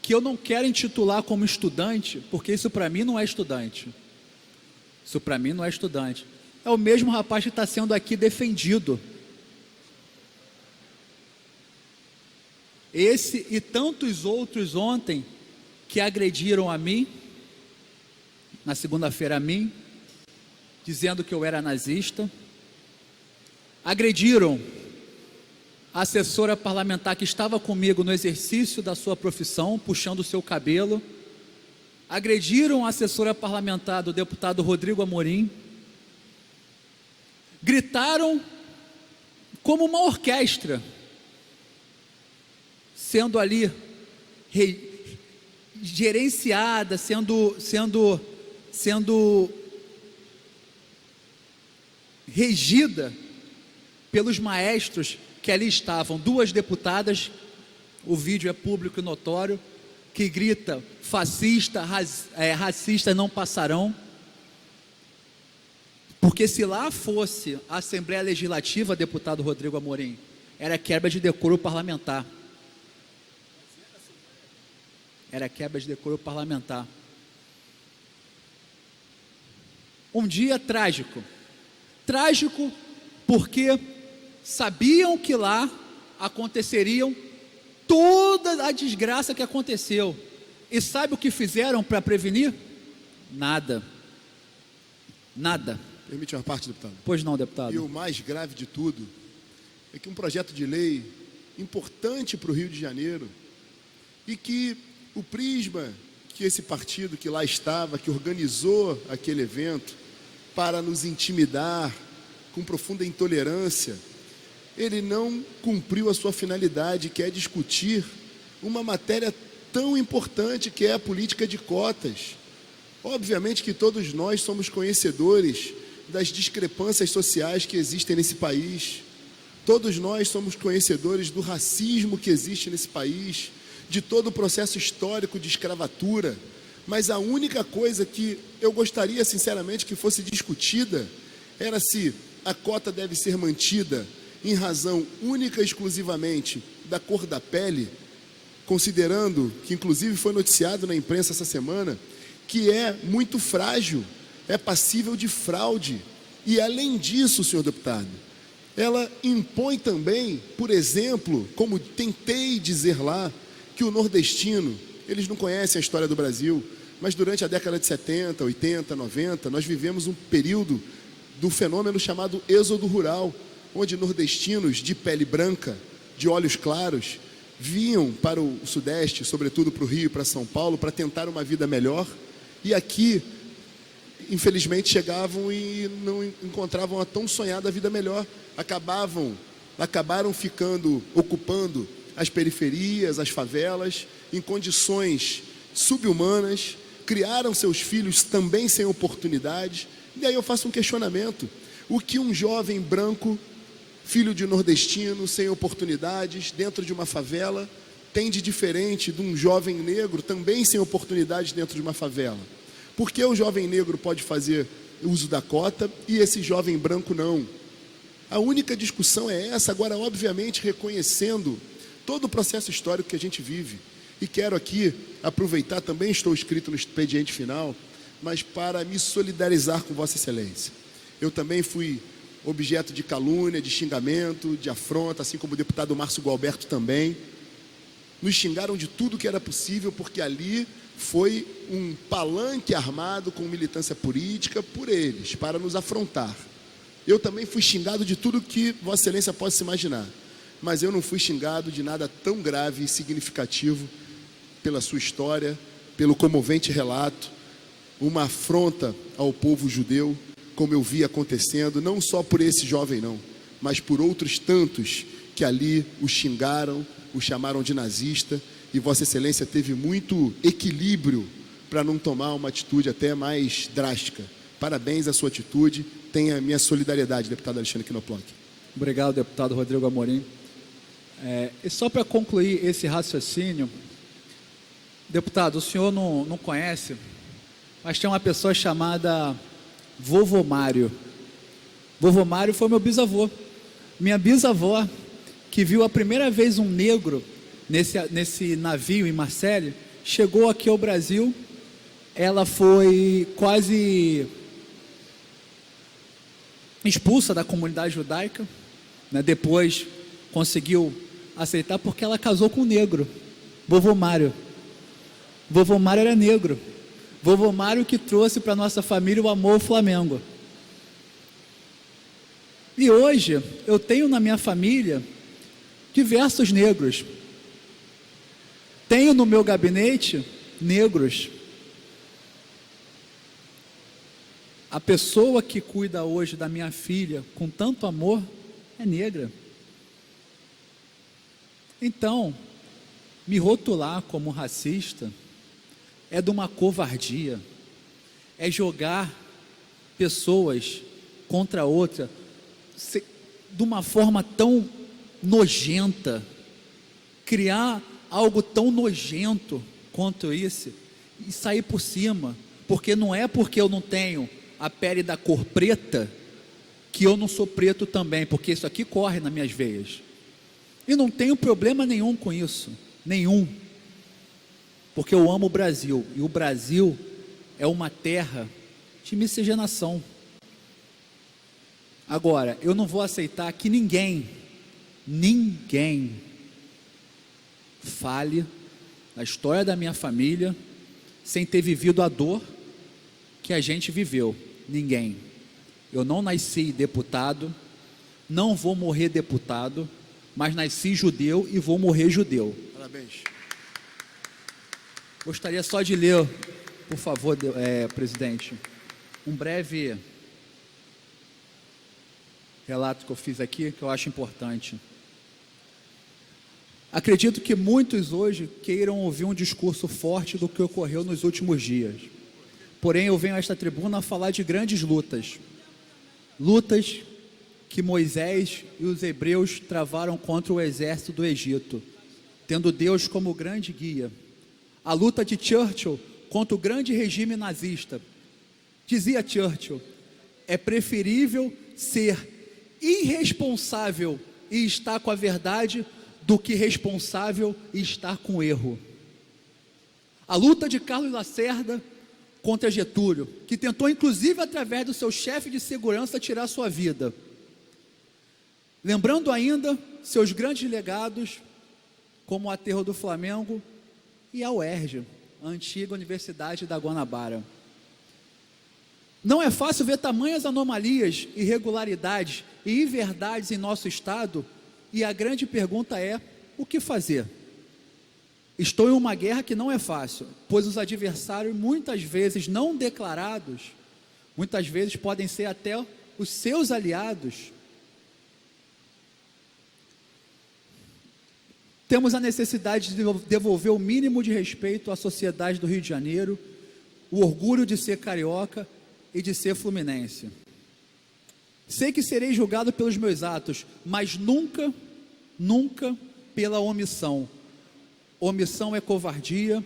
S11: que eu não quero intitular como estudante, porque isso para mim não é estudante. Isso para mim não é estudante. É o mesmo rapaz que está sendo aqui defendido. Esse e tantos outros ontem que agrediram a mim, na segunda-feira a mim, dizendo que eu era nazista. Agrediram a assessora parlamentar que estava comigo no exercício da sua profissão, puxando o seu cabelo. Agrediram a assessora parlamentar do deputado Rodrigo Amorim. Gritaram como uma orquestra, sendo ali gerenciada, sendo regida pelos maestros que ali estavam. Duas deputadas, o vídeo é público e notório, que grita: fascista, racista não passarão. Porque se lá fosse a Assembleia Legislativa, deputado Rodrigo Amorim, era quebra de decoro parlamentar. Era quebra de decoro parlamentar. Um dia trágico. Trágico porque sabiam que lá aconteceriam toda a desgraça que aconteceu. E sabe o que fizeram para prevenir? Nada. Nada.
S9: Permite uma parte, deputado?
S11: Pois não, deputado.
S9: E o mais grave de tudo é que um projeto de lei importante para o Rio de Janeiro, e que o prisma que esse partido que lá estava, que organizou aquele evento para nos intimidar com profunda intolerância, ele não cumpriu a sua finalidade, que é discutir uma matéria tão importante que é a política de cotas. Obviamente que todos nós somos conhecedores das discrepâncias sociais que existem nesse país. Todos nós somos conhecedores do racismo que existe nesse país, de todo o processo histórico de escravatura. Mas a única coisa que eu gostaria, sinceramente, que fosse discutida era se a cota deve ser mantida em razão única e exclusivamente da cor da pele, considerando que, inclusive, foi noticiado na imprensa essa semana, que é muito frágil, é passível de fraude. E, além disso, senhor deputado, ela impõe também, por exemplo, como tentei dizer lá, que o nordestino, eles não conhecem a história do Brasil, mas durante a década de 70, 80, 90, nós vivemos um período do fenômeno chamado êxodo rural, onde nordestinos de pele branca, de olhos claros, vinham para o Sudeste, sobretudo para o Rio e para São Paulo, para tentar uma vida melhor, e aqui, infelizmente, chegavam e não encontravam a tão sonhada vida melhor, acabaram ocupando as periferias, as favelas, em condições subhumanas, criaram seus filhos também sem oportunidades. E aí eu faço um questionamento: o que um jovem branco, filho de nordestino, sem oportunidades, dentro de uma favela, tem de diferente de um jovem negro, também sem oportunidades dentro de uma favela? Por que o jovem negro pode fazer uso da cota e esse jovem branco não? A única discussão é essa. Agora, obviamente, reconhecendo todo o processo histórico que a gente vive. E quero aqui aproveitar, também estou inscrito no expediente final, mas para me solidarizar com Vossa Excelência. Eu também fui objeto de calúnia, de xingamento, de afronta, assim como o deputado Márcio Gualberto também. nos xingaram de tudo que era possível, porque ali foi um palanque armado com militância política por eles, para nos afrontar. Eu também fui xingado de tudo que Vossa Excelência possa se imaginar, mas eu não fui xingado de nada tão grave e significativo pela sua história, pelo comovente relato, uma afronta ao povo judeu, como eu vi acontecendo, não só por esse jovem não, mas por outros tantos que ali o xingaram, o chamaram de nazista, e Vossa Excelência teve muito equilíbrio para não tomar uma atitude até mais drástica. Parabéns à sua atitude, tenha a minha solidariedade, deputado Alexandre Knoploch.
S11: Obrigado, deputado Rodrigo Amorim. E só para concluir esse raciocínio, deputado, o senhor não conhece, mas tem uma pessoa chamada Vovô Mário. Vovô Mário foi meu bisavô. Minha bisavó, que viu a primeira vez um negro nesse navio em Marseille, chegou aqui ao Brasil, ela foi quase expulsa da comunidade judaica, né? Depois conseguiu aceitar porque ela casou com um negro, Vovô Mário. Vovô Mário era negro. Vovô Mário que trouxe para nossa família o amor ao Flamengo. E hoje eu tenho na minha família diversos negros. Tenho no meu gabinete negros. A pessoa que cuida hoje da minha filha com tanto amor é negra. Então, me rotular como racista é de uma covardia, é jogar pessoas contra outra de uma forma tão nojenta, criar algo tão nojento quanto isso e sair por cima, porque não é porque eu não tenho a pele da cor preta que eu não sou preto também, porque isso aqui corre nas minhas veias, e não tenho problema nenhum com isso, nenhum, porque eu amo o Brasil, e o Brasil é uma terra de miscigenação. Agora, eu não vou aceitar que ninguém fale da história da minha família sem ter vivido a dor que a gente viveu. Ninguém. Eu não nasci deputado, não vou morrer deputado, mas nasci judeu e vou morrer judeu.
S9: Parabéns.
S11: Gostaria só de ler, por favor, presidente, um breve relato que eu fiz aqui, que eu acho importante. Acredito que muitos hoje queiram ouvir um discurso forte do que ocorreu nos últimos dias. Porém, eu venho a esta tribuna a falar de grandes lutas. Lutas que Moisés e os hebreus travaram contra o exército do Egito, tendo Deus como grande guia. A luta de Churchill contra o grande regime nazista. Dizia Churchill, é preferível ser irresponsável e estar com a verdade do que responsável e estar com erro. A luta de Carlos Lacerda contra Getúlio, que tentou inclusive através do seu chefe de segurança tirar sua vida. Lembrando ainda seus grandes legados, como o aterro do Flamengo e a UERJ, a antiga Universidade da Guanabara. Não é fácil ver tamanhas anomalias, irregularidades e inverdades em nosso Estado, e a grande pergunta é, o que fazer? Estou em uma guerra que não é fácil, pois os adversários, muitas vezes não declarados, muitas vezes podem ser até os seus aliados. Temos a necessidade de devolver o mínimo de respeito à sociedade do Rio de Janeiro, o orgulho de ser carioca e de ser fluminense. Sei que serei julgado pelos meus atos, mas nunca pela omissão. Omissão é covardia,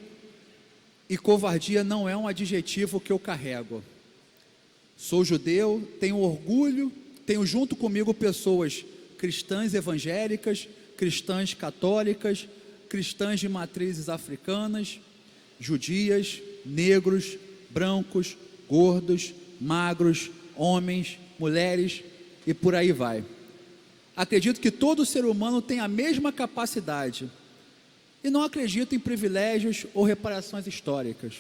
S11: e covardia não é um adjetivo que eu carrego. Sou judeu, tenho orgulho, tenho junto comigo pessoas cristãs evangélicas, cristãs católicas, cristãs de matrizes africanas, judias, negros, brancos, gordos, magros, homens, mulheres e por aí vai. Acredito que todo ser humano tem a mesma capacidade E não acredito em privilégios ou reparações históricas.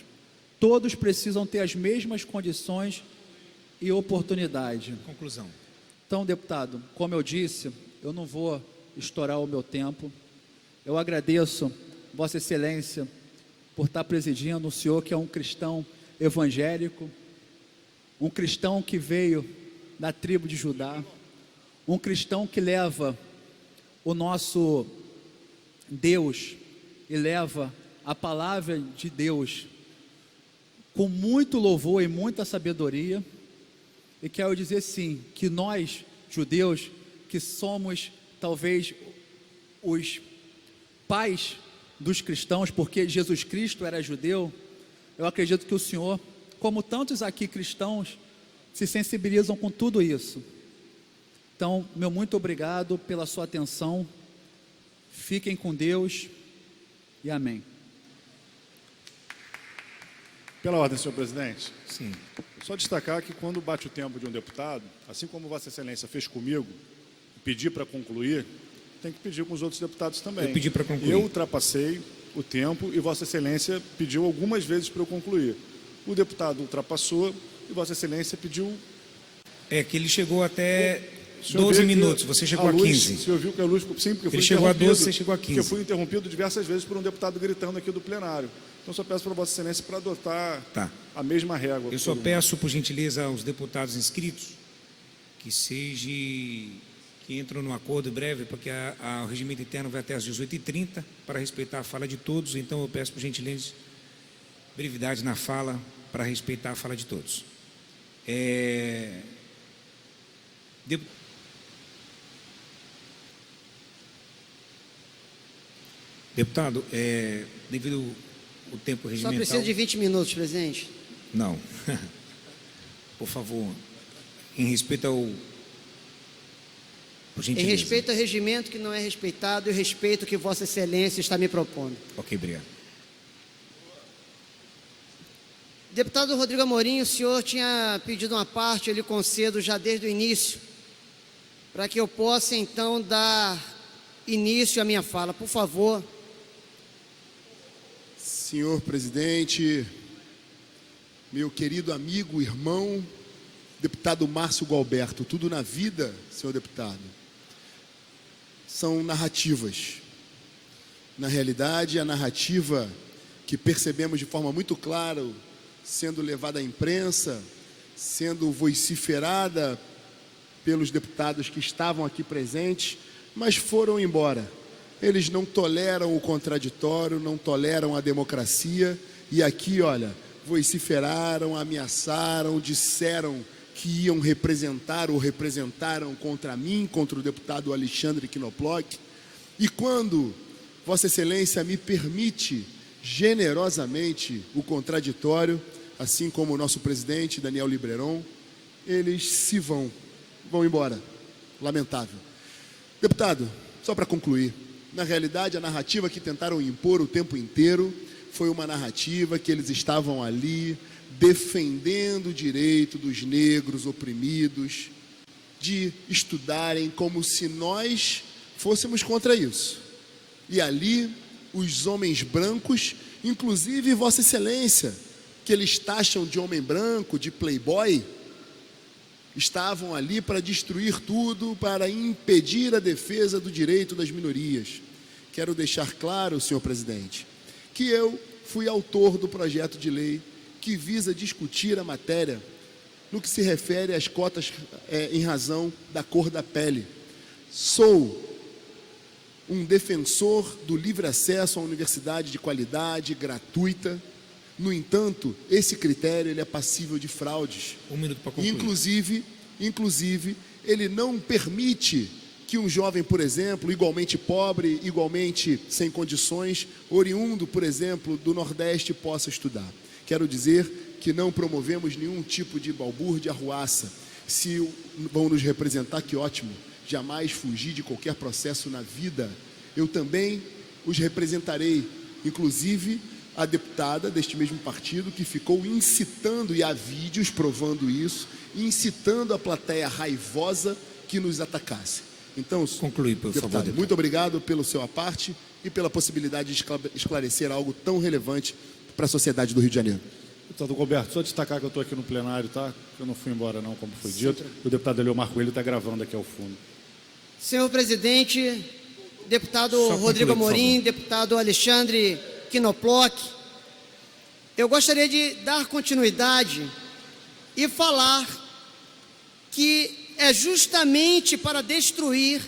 S11: Todos precisam ter as mesmas condições e oportunidade.
S6: Conclusão.
S11: Então, deputado, como eu disse, eu não vou estourar o meu tempo. Eu agradeço Vossa Excelência por estar presidindo, o senhor que é um cristão evangélico, um cristão que veio da tribo de Judá, um cristão que leva o nosso Deus e leva a palavra de Deus com muito louvor e muita sabedoria. E quero dizer sim, que nós, judeus, que somos talvez os pais dos cristãos, porque Jesus Cristo era judeu, eu acredito que o senhor, como tantos aqui cristãos, se sensibilizam com tudo isso. Então, meu muito obrigado pela sua atenção, fiquem com Deus e amém.
S3: Pela ordem, senhor presidente.
S6: Sim.
S3: Só destacar que quando bate o tempo de um deputado, assim como Vossa Excelência fez comigo, pedir para concluir, tem que pedir com os outros deputados também.
S6: Eu pedi para concluir.
S3: Eu ultrapassei o tempo e Vossa Excelência pediu algumas vezes para eu concluir. O deputado ultrapassou e Vossa Excelência pediu...
S6: É que ele chegou até 12 minutos, você chegou a 15.
S3: O senhor viu que a luz... Sim, porque
S6: ele chegou a 12, você chegou a 15.
S3: Porque eu fui interrompido diversas vezes por um deputado gritando aqui do plenário. Então, só peço para Vossa Excelência para adotar a mesma régua.
S6: Eu só peço, por gentileza, aos deputados inscritos que entram no acordo breve, porque o regimento interno vai até às 18h30, para respeitar a fala de todos. Então, eu peço, por gentileza, brevidade na fala, para respeitar a fala de todos. Deputado, devido ao tempo regimental...
S4: Só precisa de 20 minutos, presidente.
S6: Não. Por favor, em respeito ao... Por
S4: gentileza. Em respeito ao regimento que não é respeitado e o respeito que Vossa Excelência está me propondo.
S6: Ok, obrigado.
S4: Deputado Rodrigo Amorim, o senhor tinha pedido uma parte, eu lhe concedo já desde o início, para que eu possa então dar início à minha fala. Por favor.
S9: Senhor presidente, meu querido amigo, irmão, deputado Márcio Gualberto, tudo na vida, senhor deputado, são narrativas. Na realidade, a narrativa que percebemos de forma muito clara, sendo levada à imprensa, sendo vociferada pelos deputados que estavam aqui presentes, mas foram embora. Eles não toleram o contraditório, não toleram a democracia, e aqui, olha, vociferaram, ameaçaram, disseram que iam representar ou representaram contra mim, contra o deputado Alexandre Knoploch. E quando Vossa Excelência me permite generosamente o contraditório, assim como o nosso presidente Daniel Libreron, eles se vão embora. Lamentável. Deputado, só para concluir, na realidade a narrativa que tentaram impor o tempo inteiro foi uma narrativa que eles estavam ali defendendo o direito dos negros oprimidos de estudarem, como se nós fôssemos contra isso. E ali os homens brancos, inclusive Vossa Excelência, que eles taxam de homem branco, de playboy, estavam ali para destruir tudo, para impedir a defesa do direito das minorias. Quero deixar claro, senhor presidente, que eu fui autor do projeto de lei que visa discutir a matéria no que se refere às cotas em razão da cor da pele. Sou um defensor do livre acesso à universidade de qualidade, gratuita. No entanto, esse critério ele é passível de fraudes.
S6: Um minuto para concluir.
S9: Inclusive, ele não permite que um jovem, por exemplo, igualmente pobre, igualmente sem condições, oriundo, por exemplo, do Nordeste, possa estudar. Quero dizer que não promovemos nenhum tipo de balbúrdia, arruaça. Se vão nos representar, que ótimo. Jamais fugir de qualquer processo na vida. Eu também os representarei, inclusive a deputada deste mesmo partido que ficou incitando, e há vídeos provando isso, incitando a plateia raivosa que nos atacasse. Então,
S6: conclui, por favor, deputado.
S9: Muito obrigado pelo seu aparte e pela possibilidade de esclarecer algo tão relevante para a sociedade do Rio de Janeiro.
S3: Deputado Roberto, só destacar que eu estou aqui no plenário, tá? Eu não fui embora não, como foi dito. O deputado Eliomar Coelho está gravando aqui ao fundo.
S4: Senhor presidente, deputado Rodrigo Amorim, deputado Alexandre Knoploch, eu gostaria de dar continuidade e falar que é justamente para destruir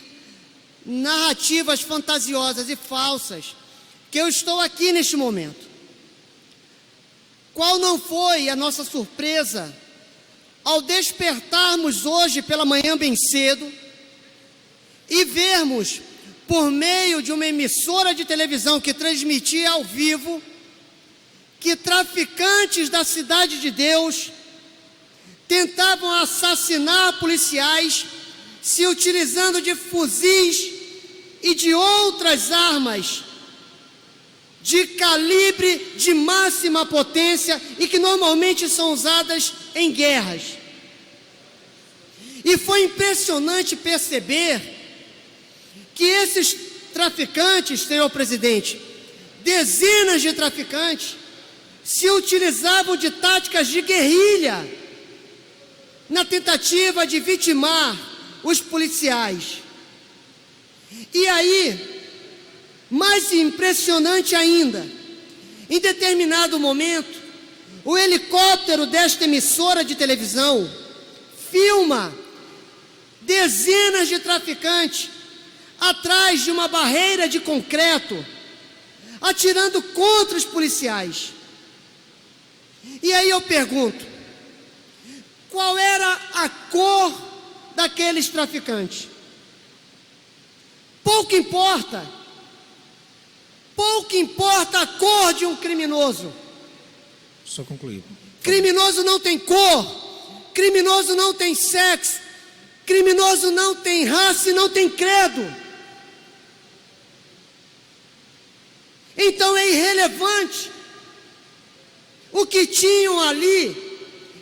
S4: narrativas fantasiosas e falsas que eu estou aqui neste momento. Qual não foi a nossa surpresa ao despertarmos hoje pela manhã bem cedo e vermos, por meio de uma emissora de televisão que transmitia ao vivo, que traficantes da Cidade de Deus tentavam assassinar policiais se utilizando de fuzis e de outras armas de calibre de máxima potência e que normalmente são usadas em guerras. E foi impressionante perceber que esses traficantes, senhor presidente, dezenas de traficantes, se utilizavam de táticas de guerrilha na tentativa de vitimar os policiais. E aí, mais impressionante ainda, em determinado momento, o helicóptero desta emissora de televisão filma dezenas de traficantes atrás de uma barreira de concreto, atirando contra os policiais. E aí eu pergunto, qual era a cor daqueles traficantes? Pouco importa a cor de um criminoso.
S6: Só concluir.
S4: Criminoso não tem cor, criminoso não tem sexo, criminoso não tem raça e não tem credo. Então é irrelevante. O que tinham ali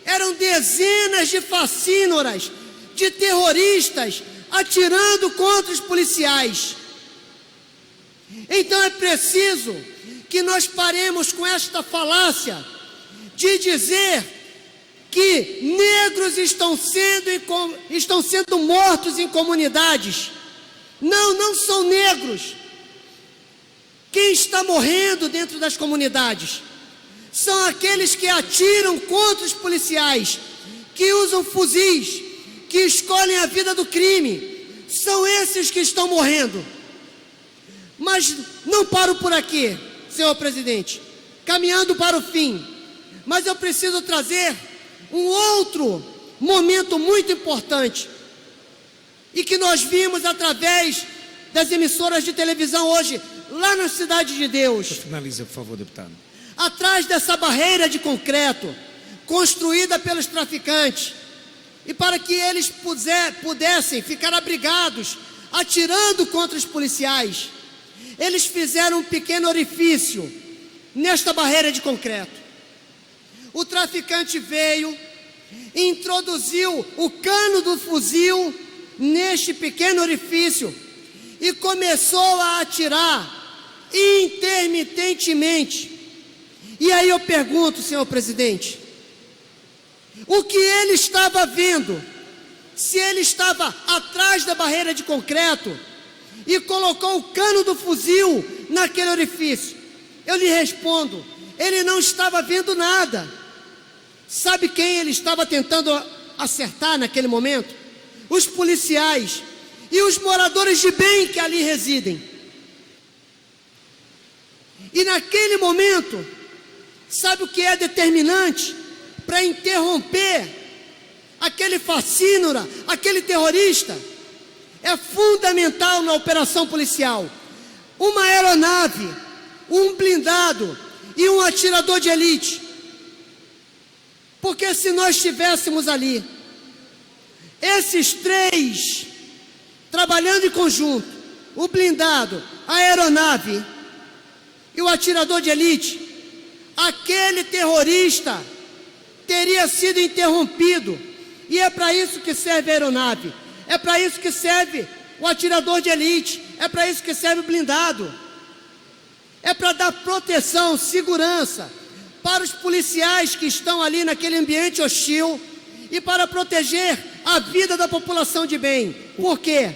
S4: eram dezenas de facínoras, de terroristas, atirando contra os policiais. Então é preciso que nós paremos com esta falácia de dizer que negros estão sendo mortos em comunidades. Não, não são negros. Quem está morrendo dentro das comunidades são aqueles que atiram contra os policiais, que usam fuzis, que escolhem a vida do crime. São esses que estão morrendo. Mas não paro por aqui, senhor presidente, caminhando para o fim. Mas eu preciso trazer um outro momento muito importante e que nós vimos através das emissoras de televisão hoje, lá na Cidade de Deus.
S6: Finaliza, por favor, deputado.
S4: Atrás dessa barreira de concreto construída pelos traficantes, e para que eles pudessem ficar abrigados, atirando contra os policiais, eles fizeram um pequeno orifício nesta barreira de concreto. O traficante veio, introduziu o cano do fuzil neste pequeno orifício e começou a atirar intermitentemente. E aí eu pergunto, senhor presidente, o que ele estava vendo? Se ele estava atrás da barreira de concreto e colocou o cano do fuzil naquele orifício, eu lhe respondo, ele não estava vendo nada. Sabe quem ele estava tentando acertar naquele momento? Os policiais e os moradores de bem que ali residem. E naquele momento, sabe o que é determinante para interromper aquele facínora, aquele terrorista? É fundamental na operação policial uma aeronave, um blindado e um atirador de elite. Porque se nós estivéssemos ali, esses três, trabalhando em conjunto, o blindado, a aeronave e o atirador de elite, aquele terrorista teria sido interrompido. E é para isso que serve a aeronave, é para isso que serve o atirador de elite, é para isso que serve o blindado. é para dar proteção, segurança para os policiais que estão ali naquele ambiente hostil e para proteger a vida da população de bem. Por quê?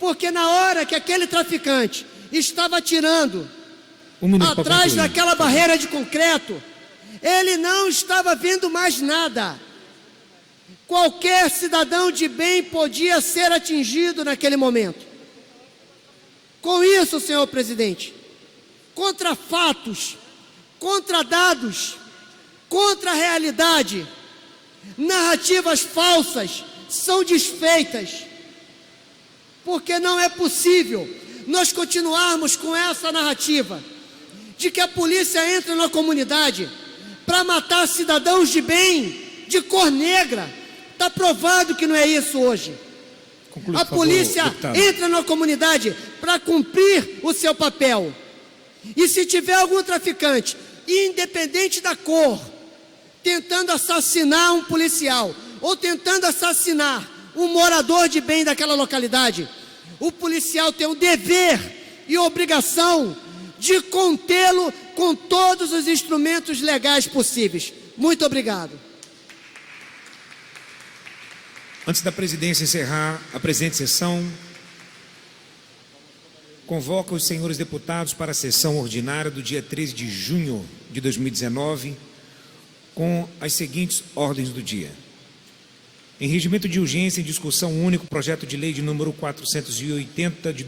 S4: Porque na hora que aquele traficante estava atirando atrás daquela barreira de concreto, ele não estava vendo mais nada. Qualquer cidadão de bem podia ser atingido naquele momento. Com isso, senhor presidente, contra fatos, contra dados, contra a realidade, narrativas falsas são desfeitas, porque não é possível nós continuarmos com essa narrativa de que a polícia entra na comunidade para matar cidadãos de bem, de cor negra. Está provado que não é isso hoje.
S6: Conclui,
S4: a polícia entra na comunidade para cumprir o seu papel. E se tiver algum traficante, independente da cor, tentando assassinar um policial ou tentando assassinar um morador de bem daquela localidade, o policial tem o dever e obrigação de contê-lo com todos os instrumentos legais possíveis. Muito obrigado.
S6: Antes da presidência encerrar a presente sessão, convoca os senhores deputados para a sessão ordinária do dia 13 de junho de 2019, com as seguintes ordens do dia. Em regimento de urgência, em discussão única, projeto de lei de número 480 de